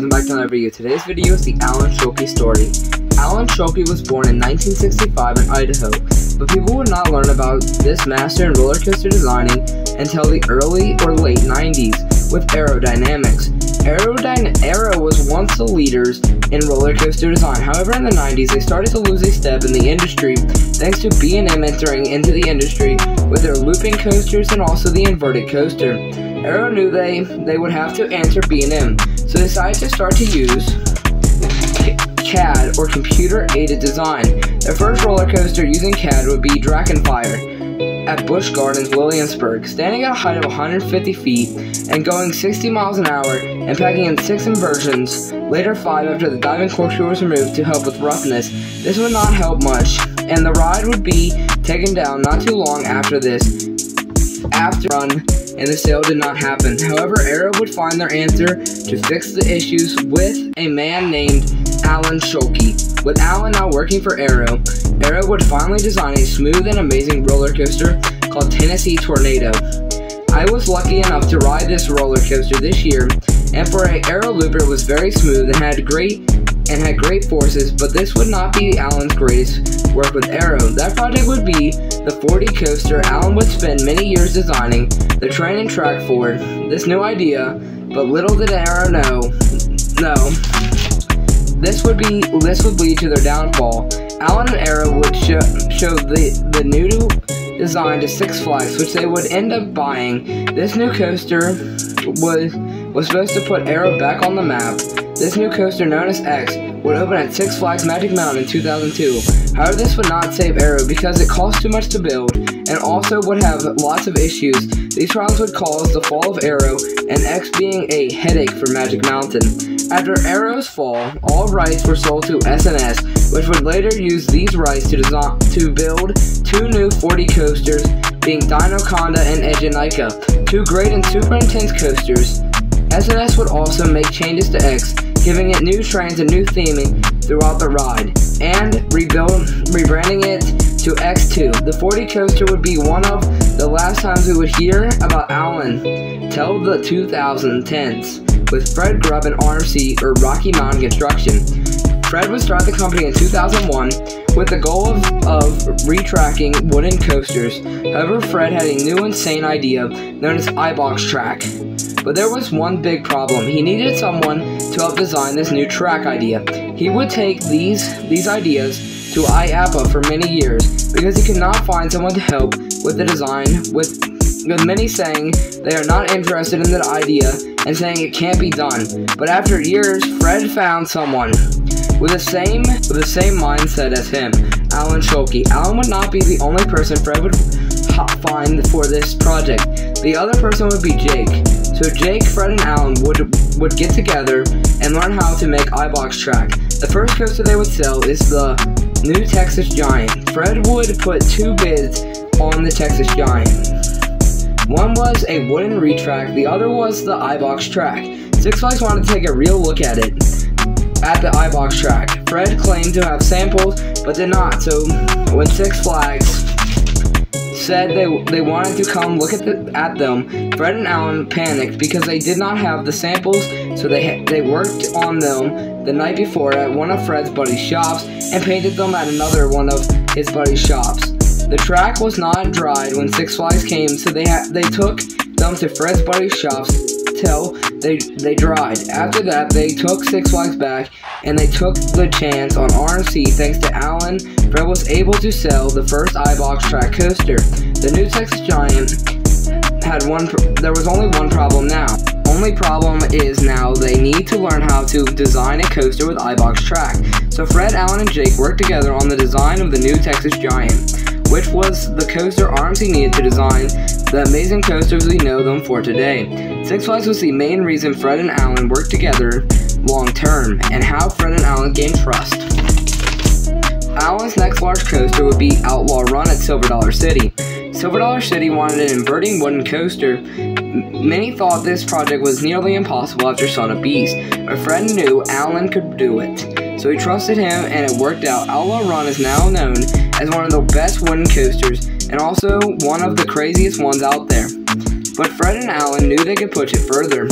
welcome back to another video. Today's video is the Alan Schike story. Alan Schike was born in 1965 in Idaho, but people would not learn about this master in roller coaster designing until the early or late 90s with aerodynamics. Aero was once the leaders in roller coaster design. However, in the 90s, they started to lose a step in the industry thanks to B&M entering into the industry with their looping coasters and also the inverted coaster. Aero knew they would have to answer B&M, so they decided to start to use CAD or computer-aided design. Their first roller coaster using CAD would be Dragonfire at Busch Gardens, Williamsburg, standing at a height of 150 feet and going 60 miles an hour and packing in 6 inversions, later 5 after the diving corkscrew was removed to help with roughness. This would not help much, and the ride would be taken down not too long after this. After run, and the sale did not happen. However, Aero would find their answer to fix the issues with a man named Alan Schike. With Alan now working for Aero, Aero would finally design a smooth and amazing roller coaster called Tennessee Tornado. I was lucky enough to ride this roller coaster this year, and for an Aero looper it was very smooth and had great forces, but this would not be Alan's greatest work with Aero. That project would be the 40 coaster Alan would spend many years designing the train and track for. This new idea, but little did Aero know, this would lead to their downfall. Alan and Aero would show the new design to Six Flags, which they would end up buying. This new coaster was supposed to put Aero back on the map. This new coaster, known as X, would open at Six Flags Magic Mountain in 2002. However, this would not save Aero because it cost too much to build and also would have lots of issues. These problems would cause the fall of Aero and X being a headache for Magic Mountain. After Aero's fall, all rights were sold to S&S, which would later use these rights to build 2 new 40 coasters, being Dinoconda and Edgenica, 2 great and super intense coasters. S&S would also make changes to X, giving it new trains and new theming throughout the ride, and rebranding it to X2. The 40 coaster would be one of the last times we would hear about Alan till the 2010s, with Fred Grubb and RMC or Rocky Mountain Construction. Fred would start the company in 2001 with the goal of retracking wooden coasters. However, Fred had a new insane idea known as iBox track. But there was one big problem. He needed someone to help design this new track idea. He would take these ideas to IAPA for many years because he could not find someone to help with the design, with many saying they are not interested in the idea and saying it can't be done. But after years, Fred found someone with the same mindset as him, Alan Schike. Alan would not be the only person Fred would find for this project. The other person would be Jake. So Jake, Fred, and Alan would get together and learn how to make iBox track. The first coaster they would sell is the new Texas Giant. Fred would put 2 bids on the Texas Giant. One was a wooden retrack, the other was the iBox track. Six Flags wanted to take a real look at it, at the iBox track. Fred claimed to have samples, but did not, so when Six Flags said they wanted to come look at them, Fred and Alan panicked because they did not have the samples, so they worked on them the night before at one of Fred's buddy's shops and painted them at another one of his buddy's shops. The track was not dried when Six Flags came, so they took them to Fred's buddy's shops till they dried. After that, they took Six Flags back and they took the chance on RMC. Thanks to Alan, Fred was able to sell the first iBox track coaster. The new Texas Giant there was only one problem now. Only problem is now they need to learn how to design a coaster with iBox track. So Fred, Alan, and Jake worked together on the design of the new Texas Giant, which was the coaster RMC needed to design the amazing coasters we know them for today. Six Flags was the main reason Fred and Alan worked together long term, and how Fred and Alan gained trust. Alan's next large coaster would be Outlaw Run at Silver Dollar City. Silver Dollar City wanted an inverting wooden coaster. Many thought this project was nearly impossible after Son of Beast, but Fred knew Alan could do it, so he trusted him and it worked out. Outlaw Run is now known as one of the best wooden coasters and also one of the craziest ones out there. But Fred and Alan knew they could push it further.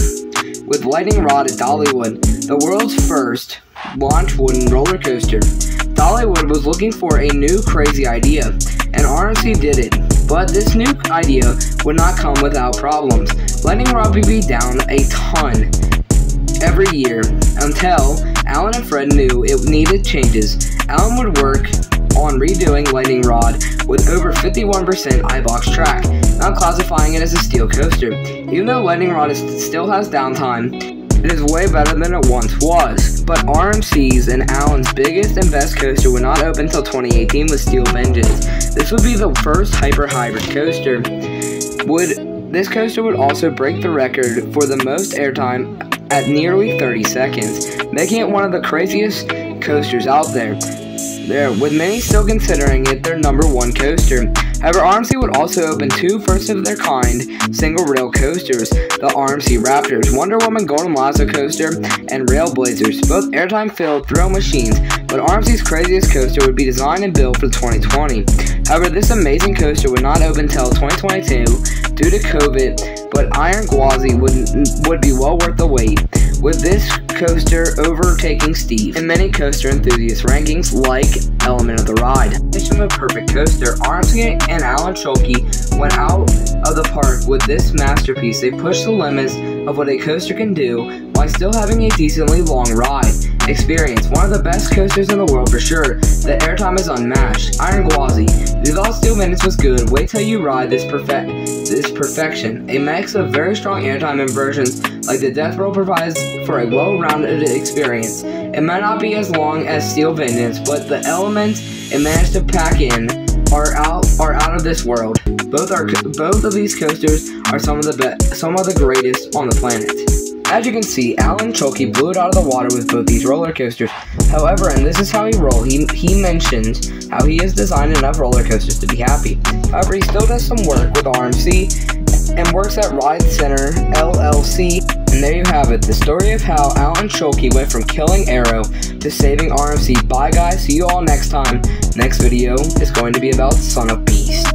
with Lightning Rod at Dollywood, the world's first launch wooden roller coaster. Dollywood was looking for a new crazy idea, and RMC did it. But this new idea would not come without problems. Lightning Rod would be down a ton every year until Alan and Fred knew it needed changes. Alan would work on redoing Lightning Rod with over 51% iBox track, now classifying it as a steel coaster. Even though Lightning Rod still has downtime, it is way better than it once was. But RMC's and Alan's biggest and best coaster would not open until 2018 with Steel Vengeance. This would be the first hyper-hybrid coaster. This coaster would also break the record for the most airtime at nearly 30 seconds, making it one of the craziest coasters out there, with many still considering it their #1 coaster. However, RMC would also open two first-of-their-kind single-rail coasters, the RMC Raptors, Wonder Woman Golden Lasso coaster, and Railblazers, both airtime-filled thrill machines, but RMC's craziest coaster would be designed and built for 2020. However, this amazing coaster would not open until 2022 due to COVID, but Iron Gwazi would be well worth the wait, with this coaster overtaking Steve in many coaster enthusiast rankings like Element of the Ride. Mission of a perfect coaster, RMC and Alan Schike went out of the park with this masterpiece. They pushed the limits of what a coaster can do while still having a decently long ride experience. One of the best coasters in the world for sure. The airtime is unmatched. Iron Gwazi. If you thought Steel Vengeance was good, wait till you ride this perfection. A mix of very strong airtime inversions like the Death Roll provides for a well-rounded experience. It might not be as long as Steel Vengeance, but the elements it managed to pack in are out of this world. Both of these coasters are some of the greatest on the planet. As you can see, Alan Schike blew it out of the water with both these roller coasters. However, and this is how he rolled, he mentioned how he has designed enough roller coasters to be happy. However, he still does some work with RMC and works at Ride Center LLC. And there you have it, the story of how Alan Schike went from killing Arrow to saving RMC. Bye guys, see you all next time. Next video is going to be about Son of Beast.